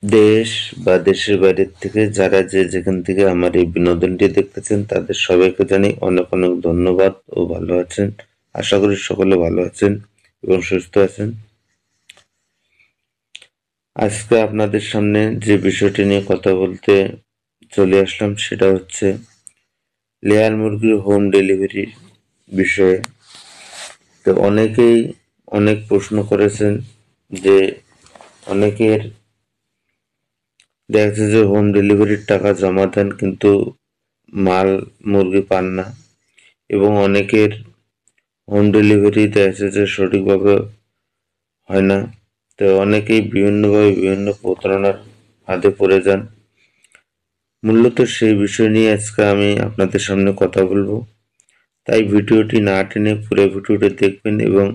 দেশ বা দেশের বাইরের থেকে যারা যে যেখান থেকে আমার এই বিনোদনটি দেখতেছেন তাদের সবাইকে জানাই অনেক অনেক ধন্যবাদ ও ভালো আছেন। আশা করি সকলে ভালো আছেন এবং সুস্থ আছেন। আজকে আপনাদের সামনে যে বিষয়টি নিয়ে কথা বলতে চলে আসলাম সেটা হচ্ছে লেয়ার মুরগির হোম ডেলিভারির বিষয়ে। তো অনেকেই অনেক প্রশ্ন করেছেন যে অনেকের দেখা যাচ্ছে যে হোম ডেলিভারির টাকা জমা দেন কিন্তু মাল মুরগি পান না, এবং অনেকের হোম ডেলিভারি দেখা যাচ্ছে যে সঠিকভাবে হয় না। তো অনেকেই বিভিন্নভাবে বিভিন্ন প্রতারণার ফাঁদে পড়ে যান। মূলত সেই বিষয় নিয়ে আজকে আমি আপনাদের সামনে কথা বলবো। তাই ভিডিওটি না টেনে পুরো ভিডিওটি দেখবেন এবং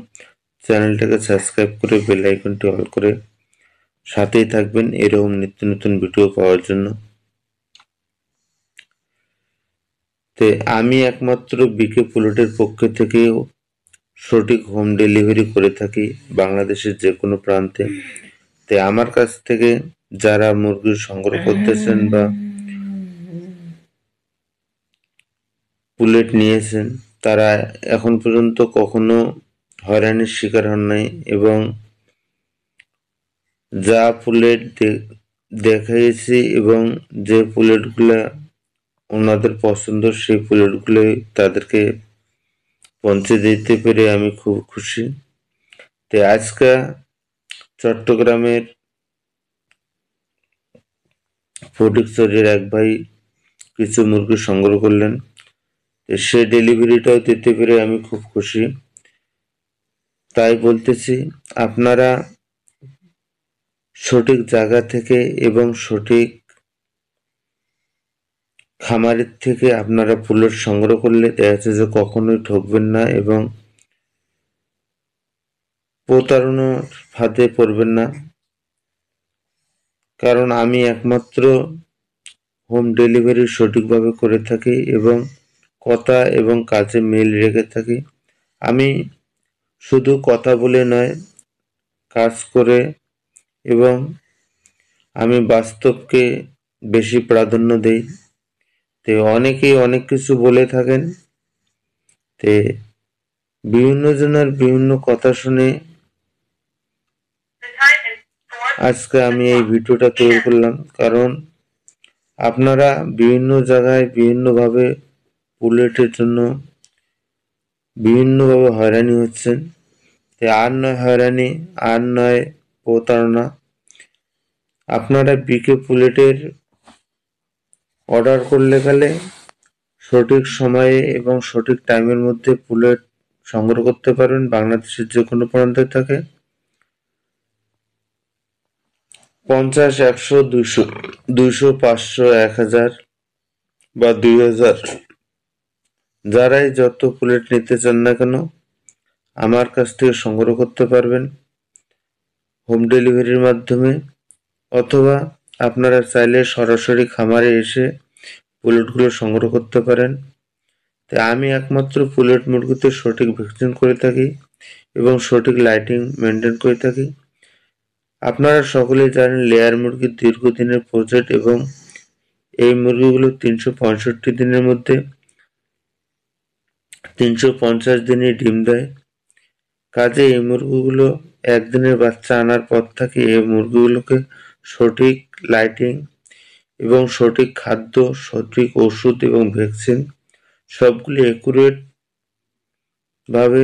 চ্যানেলটাকে সাবস্ক্রাইব করে বেল আইকনটি অল করে সাথেই থাকবেন এরকম নিত্য নতুন ভিডিও পাওয়ার জন্য। তো আমি একমাত্র বিকে প্লটের পক্ষ থেকেও সঠিক হোম ডেলিভারি করে থাকি বাংলাদেশের যে কোনো প্রান্তে। তো আমার কাছ থেকে যারা মুরগির সংগ্রহ করতেছেন বা পুলেট নিয়েছেন তারা এখন পর্যন্ত কখনো হয়রানির শিকার হন নাই, এবং যা পুলেট দেখাইছি এবং যে পুলেটগুলা ওনাদের পছন্দ সেই পুলেটগুলোই তাদেরকে পৌঁছে দিতে পেরে আমি খুব খুশি। তো আজকে চট্টগ্রামের ফটিকছড়ির এক ভাই কিছু মুরগি সংগ্রহ করলেন, তো সে ডেলিভারিটাও দিতে পেরে আমি খুব খুশি। তাই বলতেছি, আপনারা সঠিক জায়গা থেকে এবং সঠিক খামারের থেকে আপনারা পুলেট সংগ্রহ করলে দেখা যাচ্ছে যে কখনোই ঠকবেন না এবং প্রতারণার ফাঁদে পড়বেন না। কারণ আমি একমাত্র হোম ডেলিভারি সঠিকভাবে করে থাকি এবং কথা এবং কাজে মিল রেখে থাকি। আমি শুধু কথা বলে নয়, কাজ করে, এবং আমি বাস্তবকে বেশি প্রাধান্য দেই। তো অনেকেই অনেক কিছু বলে থাকেন, তে বিভিন্ন জনের বিভিন্ন কথা শুনে আজকে আমি এই ভিডিওটা তৈরি করলাম। কারণ আপনারা বিভিন্ন জায়গায় বিভিন্নভাবে বুলেটের জন্য বিভিন্নভাবে হয়রানি হচ্ছেন। তাই আর নয় হয়রানি, আর নয় প্রতারণা। আপনারা বিকে বুলেটের অর্ডার করলে গেলে সঠিক সময়ে এবং সঠিক টাইমের মধ্যে বুলেট সংগ্রহ করতে পারবেন বাংলাদেশের যে কোনো প্রান্তে থাকে। 50, 100, 200, 200, 500, 1000 বা 2000, যারাই যত বুলেট নিতে চান না কেন আমার কাছ থেকে সংগ্রহ করতে পারবেন হোম ডেলিভারির মাধ্যমে, অথবা আপনারা চাইলে সরাসরি খামারে এসে বুলেটগুলো সংগ্রহ করতে পারেন। তাই আমি একমাত্র বুলেট মুরগিতে সঠিক ভ্যাকসিন করে থাকি এবং সঠিক লাইটিং মেনটেন করে থাকি। আপনারা সকলেই জানেন লেয়ার মুরগির দীর্ঘদিনের প্রজেক্ট, এবং এই মুরগিগুলো 365 দিনের মধ্যে 350 দিনে ডিম দেয়। কাজে এই মুরগিগুলো একদিনের বাচ্চা আনার পর থেকে এই মুরগিগুলোকে সঠিক লাইটিং এবং সঠিক খাদ্য, সঠিক ওষুধ এবং ভ্যাকসিন সবগুলি একুরেট ভাবে